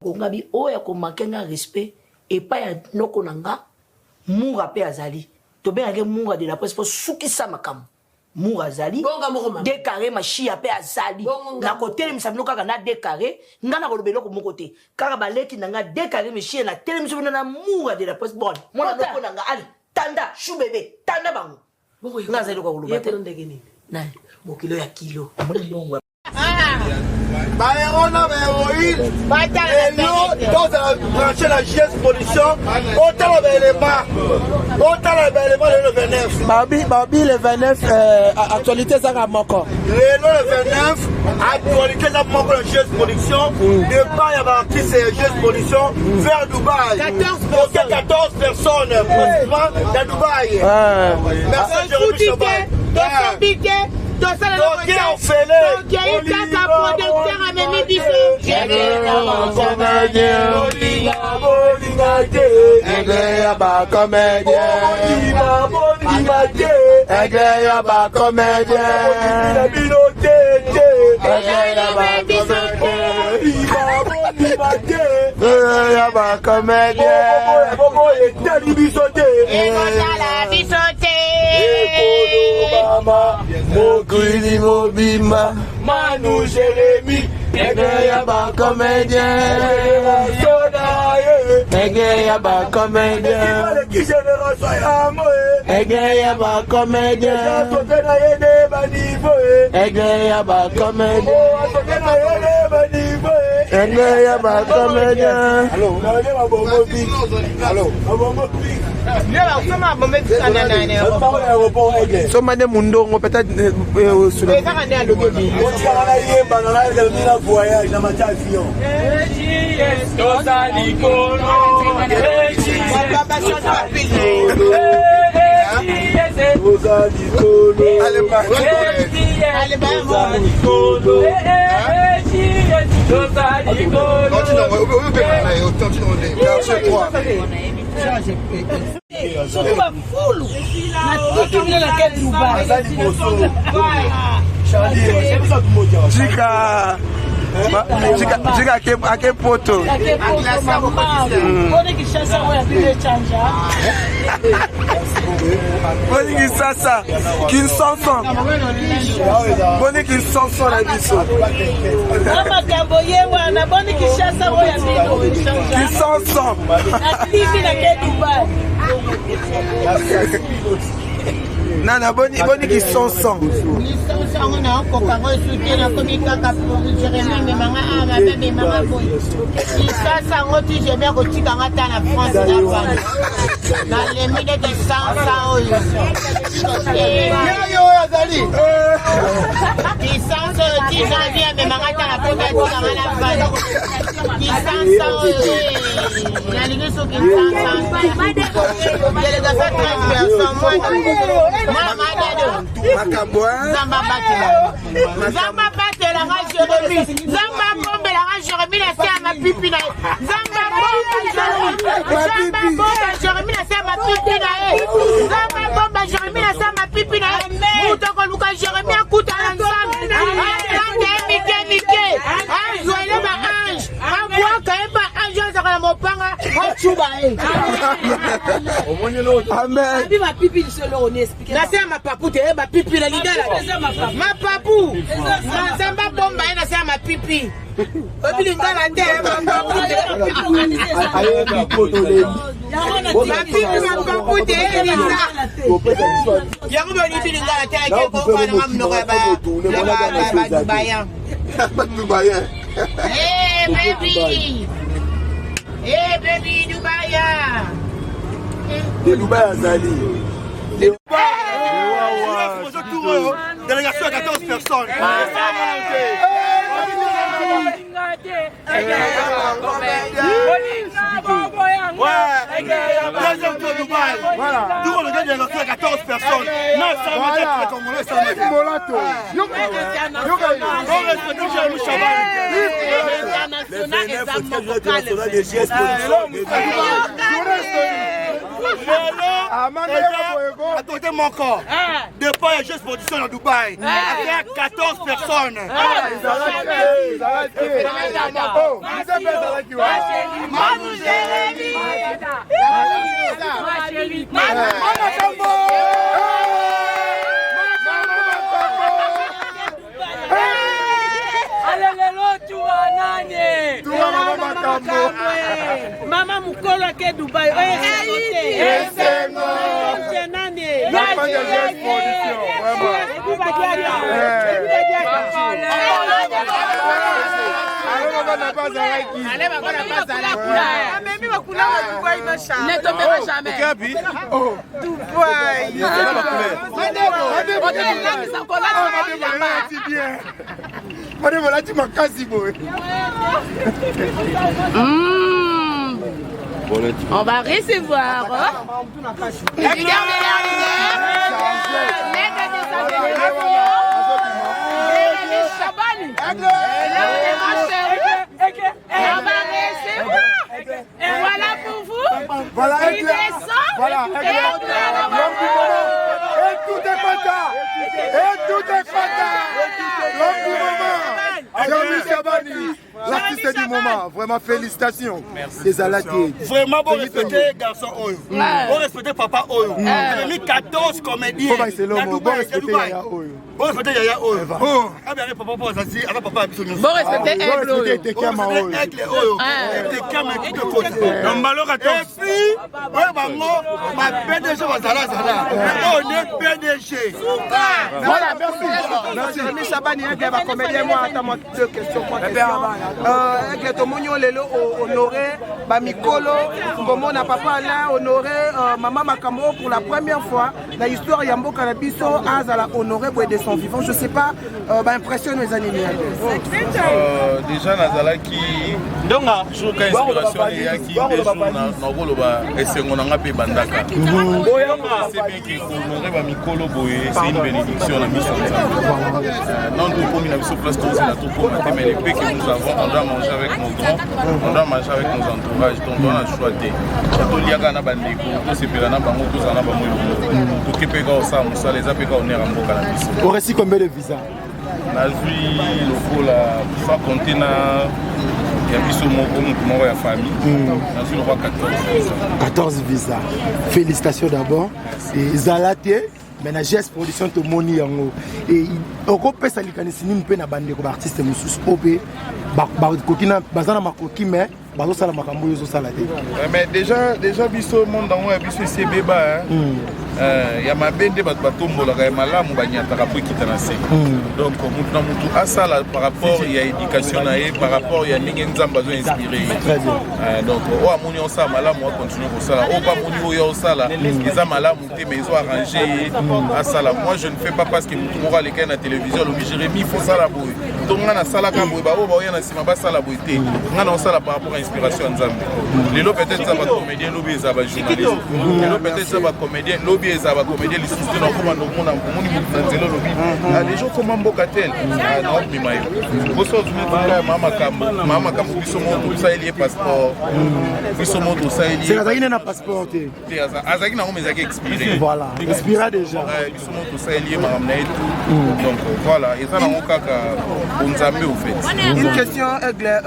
Kongabi oya ko makenga respect et pas ya noko nanga Moura pe azali. To be age Moura de la presse pour soukisa makam. Moura azali. Décaré ma chia pe azali. Na côté mi sabino kaka na décaré, ngana ko lobelo ko mon côté. Kaka baleki nanga décaré mi chia na tele mi sabino na Moura de la presse bon. Mona noko nanga ali. Tanda chou bébé, tanda bango. Ngazali ko lobelo. Yeko ndenge ni. Na bokilo ya kilo. Mbongo. On a héroïne et nous, dans brancher la GS Production, autant le 29. Babi le 29, actualité ça va manquer. Le 29, actualité ça va manquer la GS Production. Départ, il y a l'artiste GS Production vers Dubaï. 14 personnes, pratiquement, dans Dubaï. Merci Jérémy Chaban. Toké en fêlé. Toké kaka producteur a même biso. Mokwili Mobima, Manu Jérémy, Egeyaba comédien, Egeyaba comédien, Egeyaba comédien, Egeyaba comédien, Egeyaba comédien. Soma de mundo ngo peut-être sur le voyage dans ma avion. Chica ake poto. Boni Kisasa, Kinsanson. Boni Kinsanson la biso. Kinsanson. Nana boni Kinsanson. On a encore soutien la comique à Jérémy, mais maman, bébé, maman, boy. Si ça, on dit, j'ai bien reçu dans la France, dans les milliers de 100 janvier, mais maman, la première dans la vanne. Qui 500 il y a les gens qui 500. Il y a les gars Zamba bate la rage Jérémy. Zamba bombe la rage Jérémy la c'est à ma pipine. Zamba bombe Jérémy la c'est à ma pipine. Zamba bombe Jérémy la c'est à ma pipine. Muto ko luka Jérémy akuta ensemble. Mike. Joyeux ma ange. Aboua kaemba ange za kala mopanga. Chuba Amen. Ma pipi solo on explique. Na c'est ma papoute ma pipi la lidala. Ma papou. Zamba bomba na c'est ma pipi. Obilinga la terre ma papoute. Ma pipi ma papoute Elisa. Yango boni bilinga la terre ke ko na mamnoka ba Dubaïen. Dubaïen. Eh baby. Eh baby Dubaïen. De Dubaï à Zali. Délégation à 14 personnes. Deuxième tour Dubaï. Nous on gagne délégation à 14 personnes. Non, ça va être comme on est ça. à côté de mon corps. Depuis il y a juste production à Dubaï. Avec 14 personnes. Mama mukolo ke Dubai. On va recevoir. Et voilà pour vous. Voilà, il descend. Voilà, et tout est content. Et tout est content. L'homme du moment. Jean-Louis Chabani, l'artiste du moment. Vraiment, félicitations. Merci. Vraiment, bon respecter garçon Oyo. Bon respecter papa Oyo. Vous avez mis 14 comédiens. Bon respecter Yaya Oyo. Bon respecter Yaya Oyo. Ah bien, papa Zazie, alors papa a besoin de nous. Bon respecter Aigle Oyo. Bon respecter Aigle Oyo. Tekama et tout de côté. Et puis, ma PDG va Zala. On est PDG. Voilà, merci. Jean-Louis Chabani, il y a un comédien, moi, attends-moi 2 questions. Aigle Tomonio Lelo honoré, Bamikolo, comment on a papa là honoré, maman Makambo pour la première fois. La histoire Yambo Kanabiso, Azala honoré pour de son vivant. Je sais pas, impressionne mes animés. Déjà, Nazala qui. Donc, jour d'inspiration, il y a qui des jours dans Goloba et c'est mon angapé Bandaka. C'est bien qu'il honoré Bamikolo Boye, c'est une bénédiction à mission. Non, nous comme il a mis sur place, c'est la topo, mais les paix que nous avons, on doit manger avec nos grands, on doit manger avec nos entourages, donc on a choisi. Tout il y a un bandeko, tout c'est Pelana Bango, tout ça n'a pas moins de tout qui peut au ça, les APK on est en Boka. Au récit combien de visas? La vie, le faux là, ça compter na. Il y a mis mon famille. Dans une roi 14 visas. Félicitations d'abord. Et Zalaté. Mais GS production to moni yango et oko pesa likanisi ni mpe na bande ko artiste mususu ope ba kokina bazana makoki mais bazo sala makambo yo zo sala te. Mais déjà biso monde dans wa biso c'est beba ya mabende batombola ka malamu banyata ka pokita na se. Donc mutu asala par rapport il y a éducation na par rapport il y a ningi nzamba zo inspiré. Très bien. Donc o amoni on sa malamu on continue ko sala o pa moni yo sala eza malamu te mais ils ont arrangé à sala. Moi je ne fais pas parce que mutu mora les gars na télévision le Jérémy faut sala boy. Donc on a sala ka boy ba o ba yana sima ba sala boy te. On a sala par rapport à inspiration nzambe. Lelo peut-être ça va comédien lobby ça va journaliste. Lelo peut-être ça va comédien lobby ça va comédien les souscrits dans comment on a moni mutanzelo lobby. Les gens comment Bokatel na bimayo. Boso tu mama kambo biso mo ça il est passeport. Biso mo to ça il est. C'est la na passeport te. Azaki na on mais expiré. Voilà, expiré déjà. Biso mo to ça il est maramna et tout. Donc voilà, et ça na okaka onzambe au fait. Une question Aigle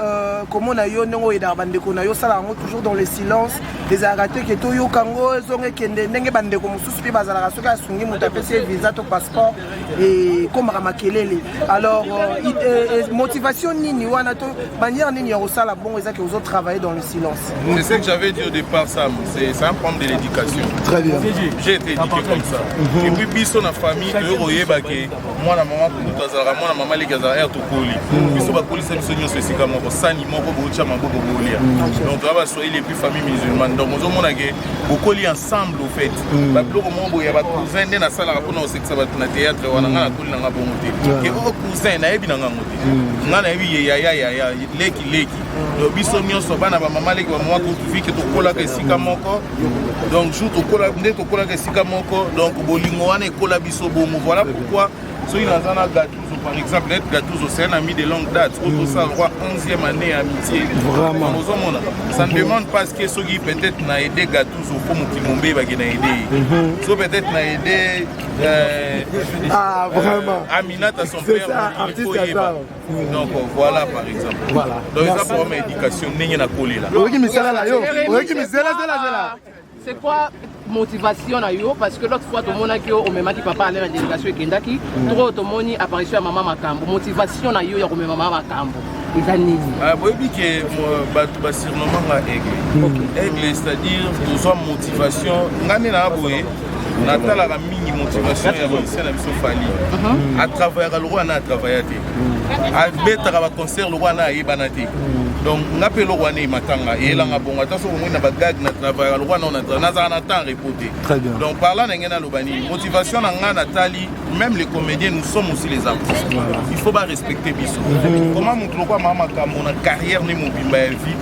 comment na yo ndongo eda bandeko na yo sala ngo toujours dans le silence les arrêtés que to yo kango zonge kende ndenge bandeko mususu pe bazala ka soka sungi mutapese visa to passeport et comme ramakelele. Alors motivation nini wana to manière nini ya sala bon eza que vous autres travailler dans le silence. C'est ce que j'avais dit au départ Sam, c'est un problème de l'éducation. Très bien. J'ai été éduqué comme ça. Et puis biso na famille euroyé bake moi na maman ko tazara moi na maman les gazara to koli. Biso ba koli ça biso nyo so sika moko sani moko bo chama moko bolia. Donc là so il est plus famille musulmane. Donc on mona ke bokoli ensemble au fait. Ba bloko mo bo ya ba cousin na sala ko na seksa ba na théâtre wana na koli na ngabo moté. Ke o cousin na yebi na ngamoté. Nga na yebi ya leki. Donc biso nyo so bana ba maman leki ba mo ko viki to kola ke sika moko. Donc jour to kola nde to kola ke sika moko. Donc bolingo wana e kola biso bomo. Voilà pourquoi so il a un gâteau par exemple, être Gattuso, c'est un ami de longue date. Auto ça, le roi 11e année amitié. Vraiment. Ça ne demande pas ce que ce qui peut-être n'a aidé Gattuso pour Mokimombe, va aider. So peut-être n'a aidé. Vraiment. Aminata, son père. Donc voilà, par exemple. Voilà. Donc ça pour ma éducation, n'est pas collé là. C'est quoi motivation na yo parce que l'autre fois tout le monde a dit au même qui papa allait à la délégation Kendaki trop tout le monde apparition à maman Makambo motivation na yo ya maman Makambo ezanini boyebi ke bato basirnement nga aigle c'est-à-dire tozwa motivation ngani na boye natalaka mingi motivation ya musicien na biso fali a travailler le roi na travailler te a betaka ba concert le roi na yebana te donc nga pe le roi ne matanga elanga bonga taso ko na bagag na travailler le roi na za temps repoté donc parlant na ngena lobani motivation na nga natali même les comédiens nous sommes aussi les artistes il faut pas respecter biso comment montre le roi mama ka mon carrière ni mon bimba vie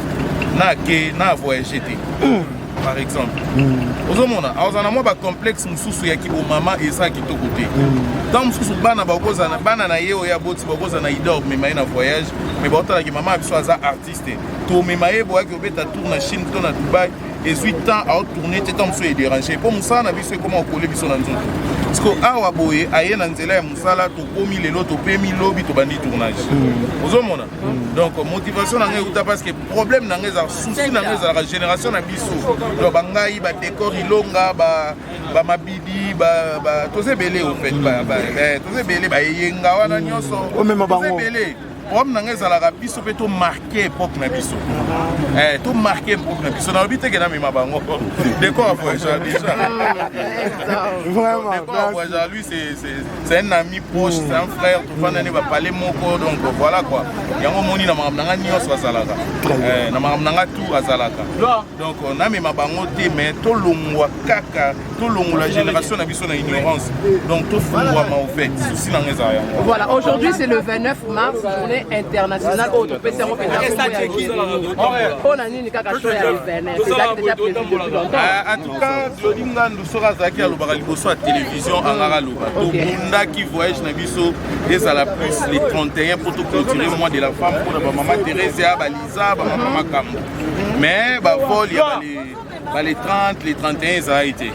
na voyager te par exemple ozomona azana mo ba complexe mususu ya ki o mama esa ki to côté tant mususu bana ba kozana bana na yeo ya boti ba kozana idor mais na voyage mais ba otala ki mama biso aza artiste to me maye bo ki obeta tour na Chine to na Dubaï et 8 ans à tourner te tant mususu déranger pour musa na biso comment coller biso na nzoto parce que awa boye aye na nzela ya musala to komi lelo to pemi lobi to bandi tournage ozomona donc motivation na ngai uta parce que problème na ngai za souci na ngai za la génération na biso donc bangai ba décor ilonga ba mabidi ba toze belé au fait toze belé ba yenga wana nyoso toze belé homme na ngai za la biso pe to marquer époque na biso to marquer époque na biso na obité que na mema bango décor voyage déjà vraiment voyage lui c'est un ami proche c'est un frère tout va nani ba parler moko donc voilà quoi yango moni na mam nanga nyoso azalaka na mam nanga tout azalaka donc na mema bango te mais to longwa kaka to longo la génération na biso na ignorance donc to fungwa ma au fait souci na ngai za yango. Voilà, aujourd'hui c'est le 29 mars, journée internationale au PC on a ni kaka show ya 29 c'est déjà prévu depuis longtemps. En tout cas Claudinga Ndusora zaki a lobaka liboso à télévision angara loba to bunda qui voyage na biso et à la plus les 31 pour tout clôturer le mois de la femme pour ba maman Thérèse ba Lisa ba maman Kambo mais ba vol ya les 30 les 31 ça a été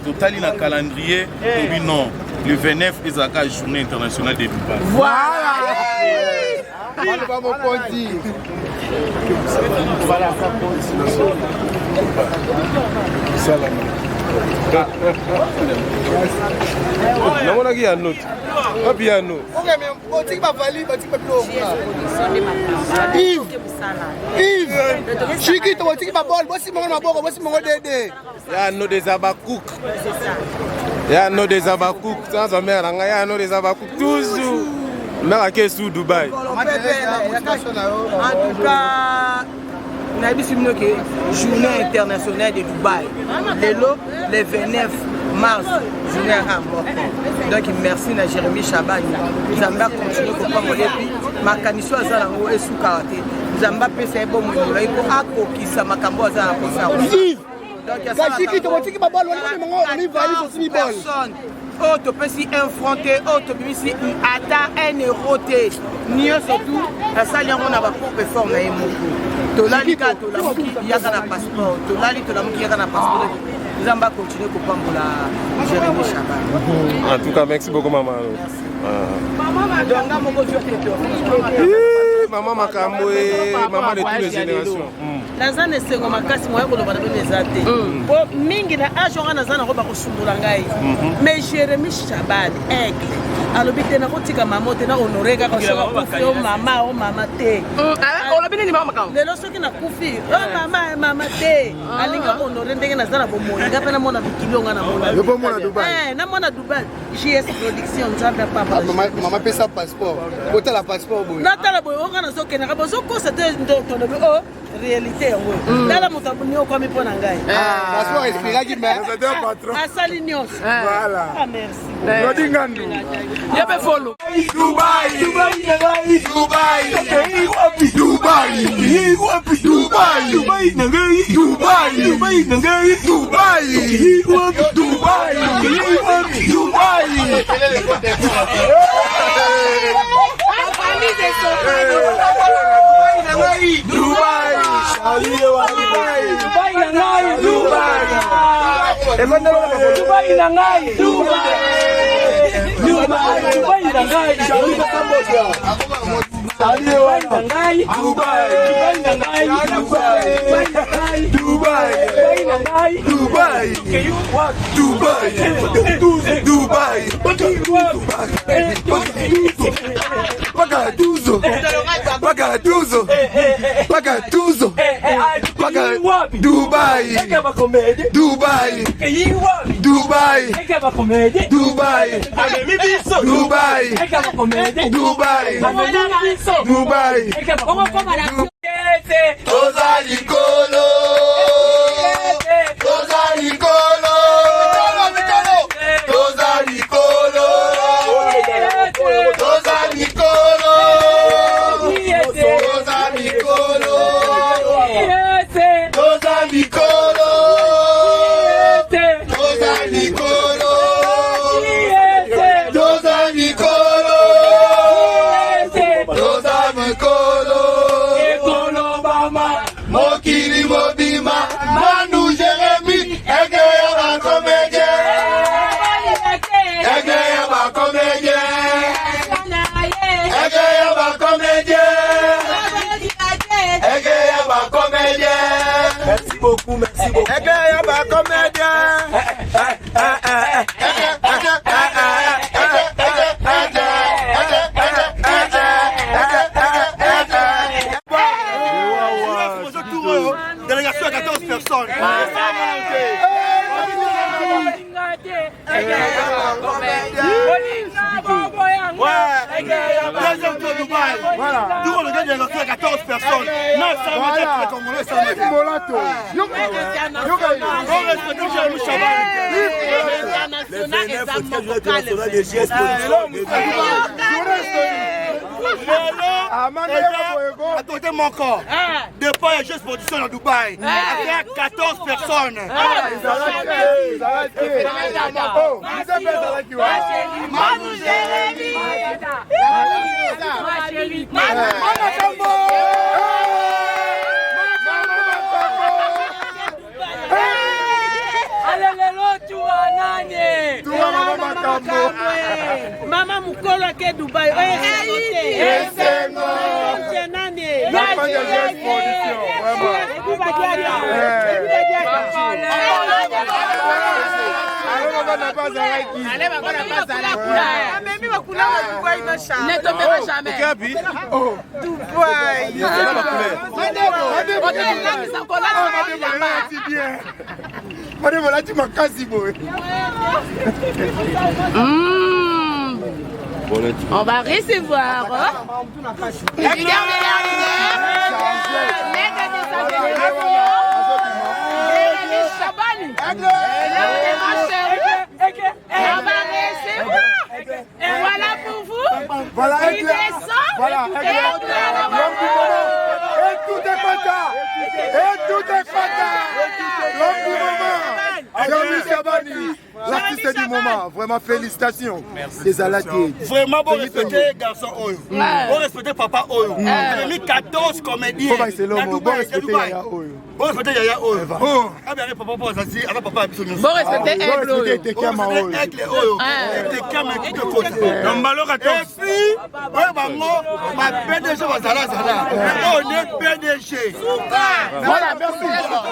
total in calendrier to non le 29 est la journée internationale des Dubaï. Voilà. Il y a nos des abakouk, sans mère, il y a nos des abakouk toujours. Mais à quel sous Dubaï? En tout cas, on a vu une journée internationale de Dubaï. Le 29 mars, journée à mort. Donc merci à Jérémy Chabani. Nous avons continué pour prendre les prix. Ma canisso a zalango et sous karaté. Nous avons fait un bon moment. Il faut accoquer ça, ma cambo a zalango. Personne auto peut s'y affronter, auto peut s'y atteindre un éroté. Ni surtout, la salle on a pas pour performer. Tolalika, tolamuki, yaka na passeport. Tolali, tolamuki, yaka na passeport. Nous allons continuer pour prendre la Jérémy Chabat. En tout cas, merci beaucoup, maman. Maman Makambo et maman de toutes les générations. naza na esengo makasi moya koloba na bino eza te po mingi na age onga naza nango bakosundola ngai mais Jérémy Chabani aigle alobi te nakotika mama te na honore kaka sokufi o mama te olobi nini mama Makambo lelo soki nakufi o mama te alingi honore ndenge naza na bomoi nga mpe namona mikili onga namona Dubai JS production nzambe papa mama pesa passeport otala passeport boye natala boye onga nazokendaka bozokosa te tonobi o réalité yango tala moto aboni okwami mpo na ngai passeport espiraki mais asali nyonso merci Claudingandu yebe follow Dubai Dubai Merci beaucoup, merci beaucoup. Délégation à 14 personnes. Deuxième tour Dubaï. Nous on gagne à 14 personnes. Non, ça va être congolais, ça va être Molato. À côté de mon corps, depuis il y a juste production à Dubaï, avec 14 personnes. Mama mukolo ke Dubai. On va recevoir. Et voilà pour vous. Voilà, il descend. Voilà, et tout est content. Et tout est content. L'homme du moment. Jean-Michel Chabani, l'artiste du moment. Vraiment félicitations. Merci. Les Alatiers. Vraiment, bon respecter garçon Oyo. Bon respecter papa Oyo. On a mis 14 comédiens. Bon respecter Yaya Oyo. Bon respecter Yaya Oyo. Ah bien, papa pour ça, avec papa absolument. Bon respecter Aigle Oyo. Aigle Oyo. Tekam et tout de côté. Et puis, ma PDG va zala. On est PDG. Voilà, merci.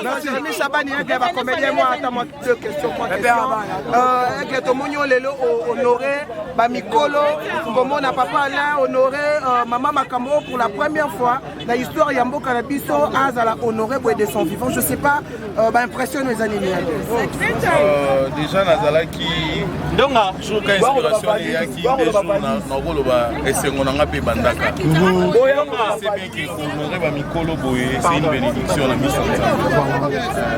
Merci. Chabani, il y a un comédien, moi, attends-moi 2 questions. Avec le Mounion Lelo honoré, Mikolo, comment on a papa là honoré Maman Makambo pour la première fois. Dans l'histoire, Yambo Kanabiso, Azala honoré pour de son vivant. Je ne sais pas, impressionne les animés. Déjà, Nazala qui. Donc, toujours quand inspiration est là, qui des jours, et c'est mon angapé Bandaka. C'est bien qu'il faut honorer Mikolo Boye, c'est une bénédiction la mission.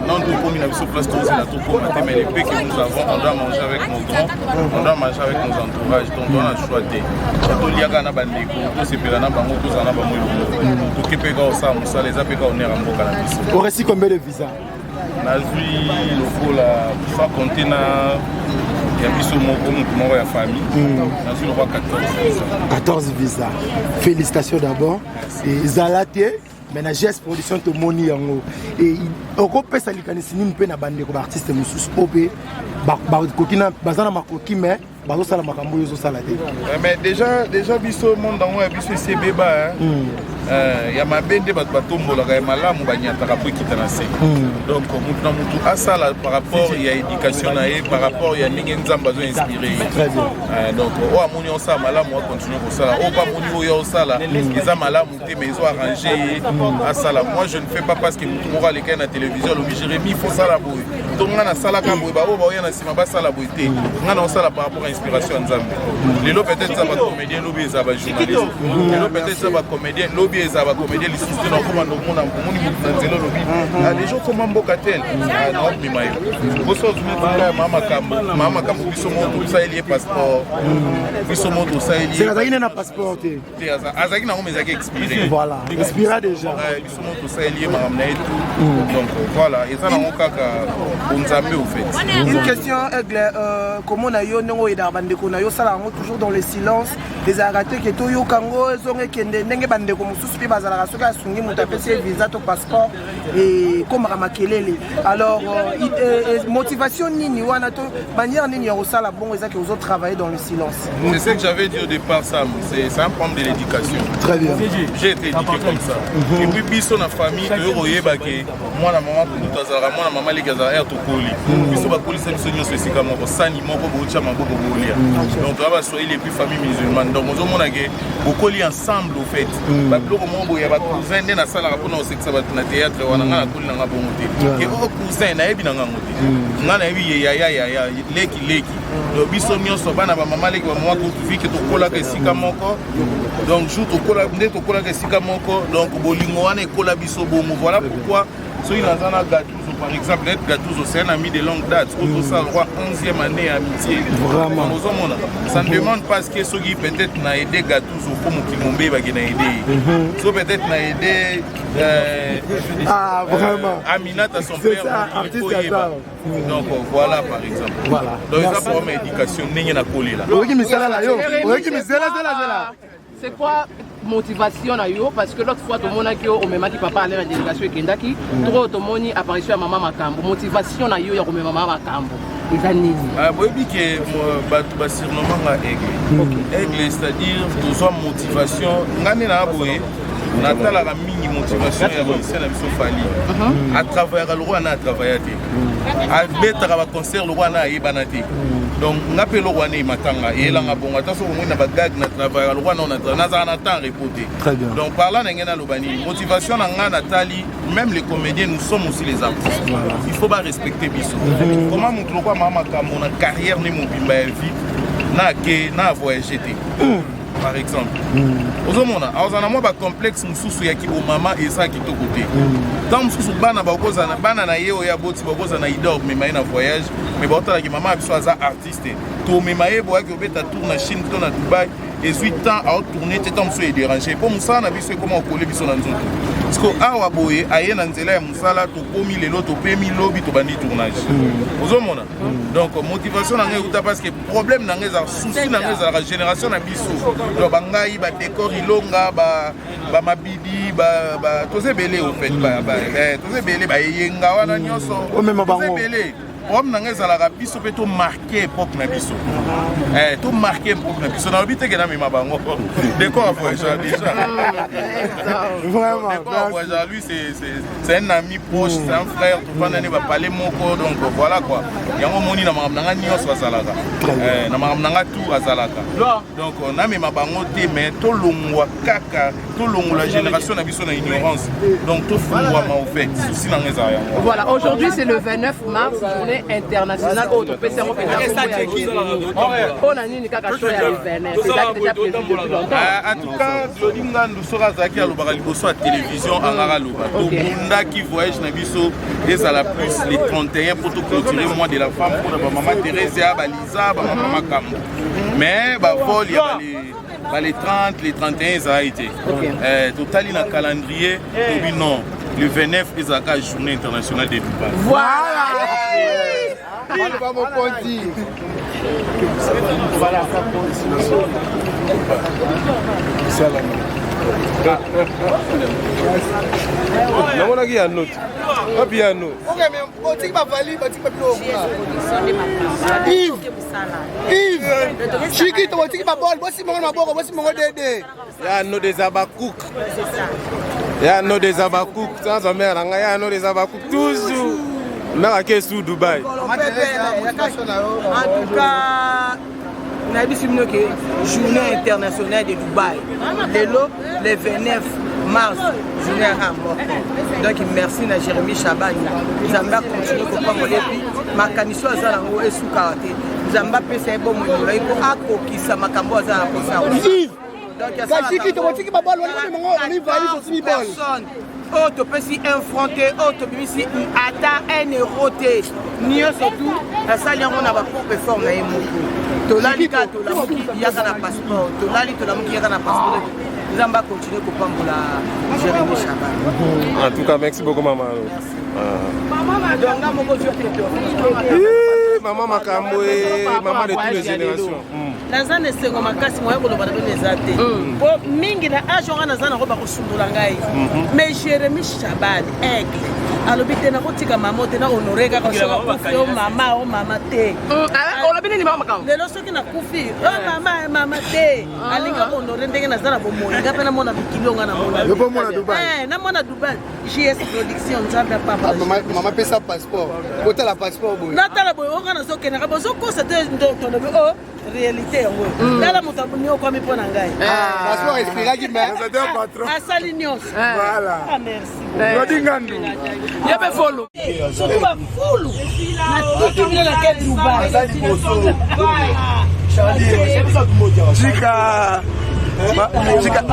Non, tout comme il a mis sur place, c'est la tout pour mais les paix que nous avons, on doit manger avec nos grands, on doit manger avec nos entourages, donc on a choisi. Tout il y a un bandeko, tout c'est pelana bango, tout ça na bango, tout qui peut gagner ça, ça les a payé on est en boca la mission. Au récit combien de visas? Nazui, le faux là, faut compter na Il y a biso moko ya famille. Nazi le roi 14 visas. Félicitations d'abord. Et Zalaté, mais la GS production to moni yango. Et au groupe ça likanisi ni mpe na bande ko artiste mususu popé ba kokina bazana makoki mais bazo sala makambo yo zo sala te. Mais déjà biso monde dango ya biso c'est beba il y a ma bende batombola ka malamu banyataka po kitana se. Donc mutu na mutu asala par rapport il y a éducation na par rapport il y a ninge nzamba zo inspiré. Très bien. Donc o amoni on sa malamu on continue ko sala o pa moni o sala eza malamu te mais ils ont arrangé à sala. Moi je ne fais pas parce que mutu mora les na télévision le Jérémy il faut sala boy. Donc ngana sala ka boy ba o ba yana sima ba sala boy te. Ngana on sala par rapport à inspiration nzambe. Lelo peut-être ça va comédien lobby ça va journaliste. Lelo peut-être ça va comédien lobby ça va comédien les systèmes dans comment nous nzelo lobby. Les gens comment mbokatel na obi mayo. Boso zumeta mama kambo biso moto ça il y passeport. Biso moto ça il y. C'est la na passeport te. Azaki na ngomeza expiré. Voilà, expira déjà. Biso moto ça il y mamna et tout. Donc voilà, et ça na ngokaka onzambe au fait. Une question comment na yo ndongo ida bandeko na yo sala ngo toujours dans le silence les aratés que to yo kango zonge kende ndenge bandeko mususu pe bazala soka asungi mutapesi visa to passeport et comme ramakelele alors motivation nini wana to manière nini ya sala bon ezaki aux autres travailler dans le silence. C'est ce que j'avais dit au départ Sam, c'est un problème de l'éducation. Très bien. J'ai été éduqué comme ça. Et puis biso na famille euro yebake moi na maman ko tazara moi na maman les gazara to koli. Biso ba koli sem sonyo so sika moko sani moko bo cha maboko bolia. Donc là ba soyez les plus familles musulmanes. Donc on mona ke bokoli ensemble au fait. Ba bloko mo bo ya ba cousin na sala rapona au sexe ba na théâtre wana na koli na ngabo moté. Ke o cousin na yebi na ngamoté. Ngana yebi ya leki. Donc biso nyonso bana ba maman leki ba maman ko vi ke to kola ke sika moko. Donc jour to kola nde to kola ke sika moko. Donc bolingo wana ekola biso bomo. Voilà pourquoi so il a un Gattuso par exemple, être Gattuso c'est un ami de longue date. Autour ça le roi 11e année amitié. Vraiment. Ça ne demande pas ce que ceux qui peut-être n'a aidé Gattuso comme Kimombe va gagner aidé. So peut-être n'a aidé vraiment. Aminata son père. Donc voilà par exemple. Voilà. Donc ça pour ma éducation n'est na collé là. C'est quoi motivation na yo parce que l'autre fois tout monde qui au même qui papa aller en délégation kendaki trop tout monde apparition à maman makambo motivation na yo ya ko maman makambo eza nini boyebi ke bato basirnement nga aigle c'est-à-dire tozwa motivation ngani na boye natalaka mingi motivation ya bamise na biso fali atravaillaka loko wana atravailla te abetaka baconcert loko wana ayebana te donc nga mpe loko wana ematanga eyelanga bongo ata soko moi na bagag na travaillaka loko wana nazala na temps repoté donc par là ndenge naloba nini motivation na nga natali même les comédiens nous sommes aussi les artistes il faut barespecter biso comment motu loko amama makambo na carrière ne mobimba ya vie na voyage te par exemple ozomona azana mwa ba complexe mususu ya kibo mama esa kitoko te tant mususu bana bakozana bana na ye oya boti bakozana idor mema na voyage mais baotala ki mama biso aza artiste to mema ye boya ki obeta tour na Chine to na Dubaï et 8 ans à tourner tant musu est dérangé pour musa na biso comment coller biso na nzoto parce que awa boye aye na nzela ya musala to komi lelo to pemi lobby to bandi tournage ozomona donc motivation na ngai parce que problème na ngai za souci na ngai za la génération na biso donc bangai ba décor ilonga ba mabidi ba toze belé au fait toze belé ba yenga wana nyoso toze belé homme na ngai za la biso pe to marquer époque na biso to marquer époque na biso na obité que na mema bango décor à voyage déjà vraiment lui c'est un ami proche c'est un frère tout pendant ne va parler moko donc voilà quoi yango moni na makambo nanga nyonso azalaka na makambo nanga tout azalaka donc na mema bango te mais to longwa kaka to longo la génération na biso na ignorance donc to fungwa ma au fait souci na ngeza yango. Voilà, aujourd'hui c'est le 29 mars journée internationale auto PC on peut on a nini kaka show ya event c'est déjà prévu depuis longtemps. En tout cas Dodinga ndusora zaki alobaka liboso à télévision angara loba to bunda qui voyage na biso et à la plus les 31 pour tout clôturer mois de la femme pour la maman Thérèse ba Lisa ba maman Kambo mais ba vol il y a les 30 les 31 ça a été total in calendrier to non le 29 est la journée internationale des Dubaï. Voilà. pas mon conti. namonaki ya note api ya note Yves Chiki tobotiki babol bosimongo na maboko bosimongo dede ya no des abakouk ya no des abakouk sans mère nanga ya no des abakouk toujours mère ke sous Dubaï en tout cas nayebi simino ke journée internationale de Dubaï lelo le 29 mars journée à mort donc merci na Jérémy Chabani nzamba continue kopanga lepi makaniso azala ngo esukaka te nzamba pesa ebo monola iko akokisa makambo azala kosa donc kasiki tobotiki babalo wali mongo oni vali sosini bol oh topesi infronté oh tobimisi ata 1 euro te niyo surtout asali yango na bapropre forme na ye moko tolali ka tolamuki yaka na passeport tolali tolamuki yaka na passeport nzamba continue kopambola Jérémy Chabani. En tout cas, merci beaucoup, maman. Maman Makambo et maman de toutes les générations. naza na esengo makasi moya koloba na bino eza te po mingi na age onga naza nango bakosundola ngai mais Jérémy Chabani aigle alobi te nakotika mama te na honore kaka soki akufi o mama te olobi nini mama Makambo lelo soki nakufi o mama te alinga honore ndenge naza na bomoi nga mpe namona mikili onga namona Dubai JS production nzambe apamba mama pesa passeport otala passeport boye natala boye onga nazokendaka bozokosa te tolobi o réalité yango tala moto aboni okwami mpo na ngai passeport espiraki mais asali nyonso merci odingandu yebe folo soki bafulu natokimile na ke Dubai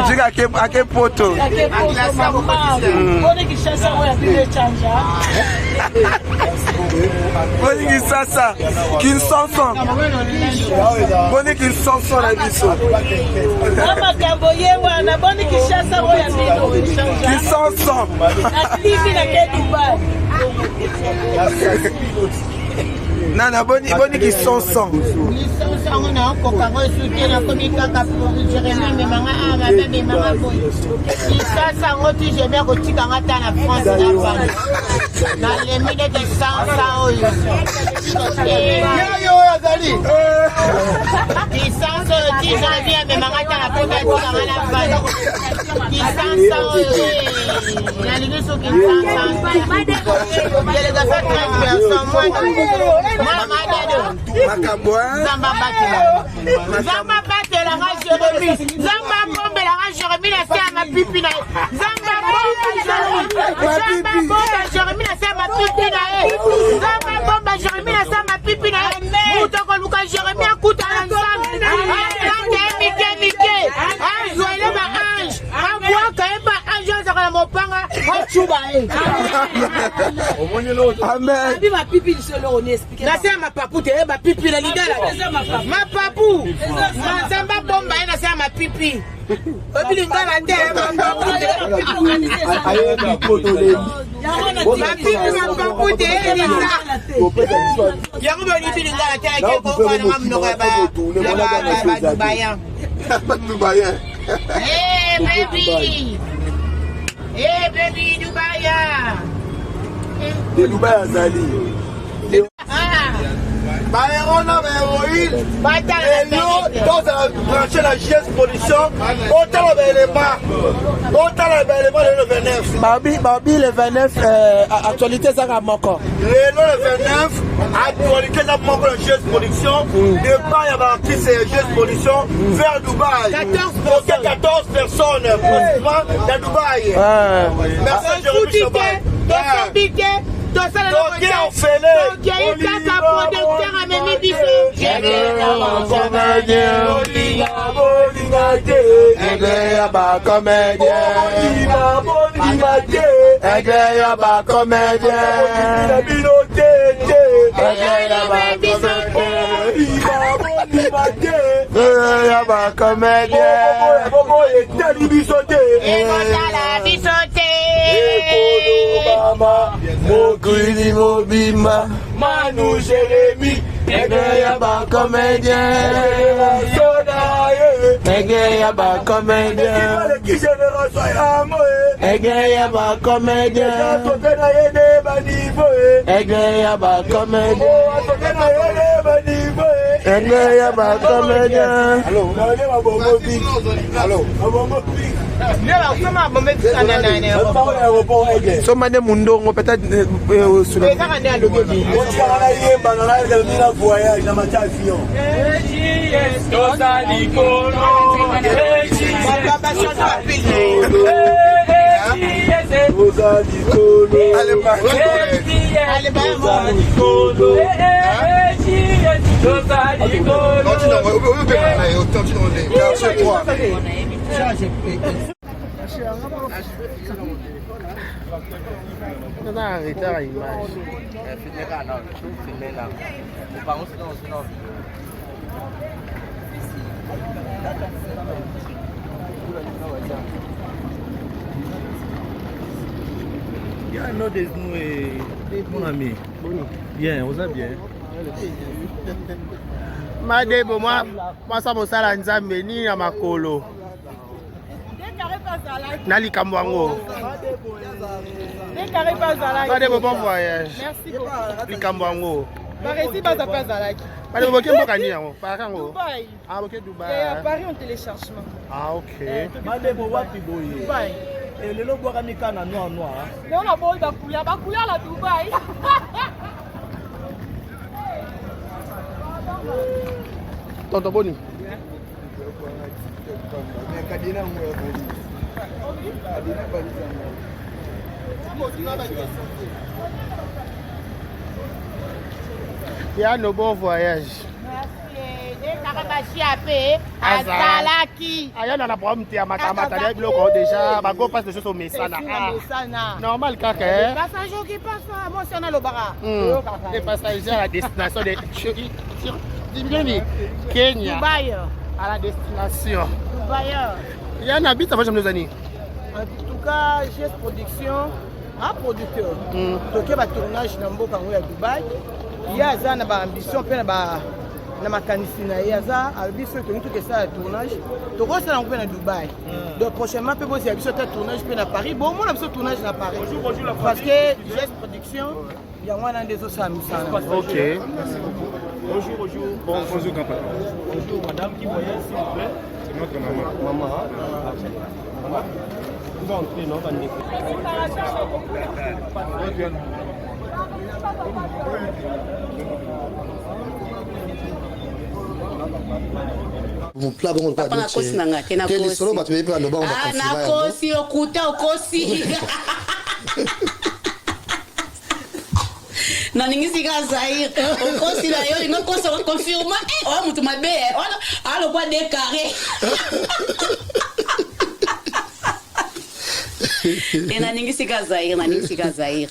jika ake poto boni kisasa kinsonson boni kinsonson na biso makambo ye wana boni kishasa oya bino kinsonson atimi na ke Dubai nana boni kisonson sango na kokango esuki nakomi kaka Jérémy memanga mabe memanga boye kisasa ngo ti jebia kotikanga ta na France na bana nalemi neti sansa oyo azali kisansa oyo ti janvier memanga ta na pota tikanga na bana kisansa oyo nalingi soki nsansa délégation 13 personnes mwana madado makambo Zamba batela nga Jérémy Zamba bombela nga Jérémy na se ya mapipi na ye Zamba bomba Jérémy na se ya mapipi na ye Zamba bomba Jérémy na se ya mapipi na ye mutu akoluka Jérémy akuta na nzambe azanga ye mike azwele ba ange abwaka ye ba ange azaka na mopanga acuba ye na se ya mapapu te ye mapipi na lingala mapapu mazamba bomba ye na se ya mapipi obilingala te mapapu te elisa yango bonibilingala te akekokananga mnoko ya badubayan baby Dubayan Dubai azali bahéros na bahéroïne elio tozala branché na JS production otala baélément lelo 29 babi le 29 actualité ezaka moko lelo le 29 actualité eza moko na JS production départ ya baartiste ya JS production vers Dubaï 14 personnes pratiquement na Dubaï merci Jérémy Chabani Toki ofele Toki kaka producteur amemi biso mama mokili mobimba Manu Jérémy Egea ba comédien Egea ba comédien Egea ba comédien Egea ba comédien Egea ba comédien Somane Mundongo peut-être sur le voyage dans ma avion. On a arrêté à l'image. Il y a un autre de nous, mon ami. Bien, on va bien. Madebo, moi, ça me sert à Nzambe, ni à Makolo. Nali Kambwango. Madebo, bon voyage. Merci beaucoup. Li Kambwango. Baresi baza pas Zalaki. Madebo, ok, Mbokani, Parakango. Dubaï. Ah, ok, Dubaï. Et à Paris en téléchargement. Ah, ok. Madebo, wapi boye. Dubaï. Et le logo a mis noir noir. Mais on a beau bakouya la Dubaï. Tonton Boni. Il y a nos bons voyages. Azalaki. Il y a un problème de matamata. Il y a déjà un passe de choses au Messana. Normal, kaka. Les passagers qui passent, moi, c'est un lobara. Les passagers à la destination de Kenya. Dubaï. À la destination. Dubaï. Il y a un habit, ça va jamais nous années. En tout cas, GS Production, un producteur. Donc, il y a un tournage dans le Dubaï. Il y a une ambition, na makanisi na yaza albiso que nous tout que ça tournage to ko ça na Dubaï donc prochainement peut bosser biso ta tournage pe na Paris bon moi na biso tournage na Paris parce que GS Production il y a un des autres amis ça OK Bonjour bonjour campagne. Bonjour madame qui voyage s'il vous plaît. C'est notre maman. Maman. Vous entrez non va Mon plat bon papa nakosi na ngate nakosi solo bato bebe aloba on ah nakosi okuta okosi na ningisi ka Zaire okosi na yo lingo kosa ko confirma oh mutu mabe alo pas décarré na ningisi ka Zaire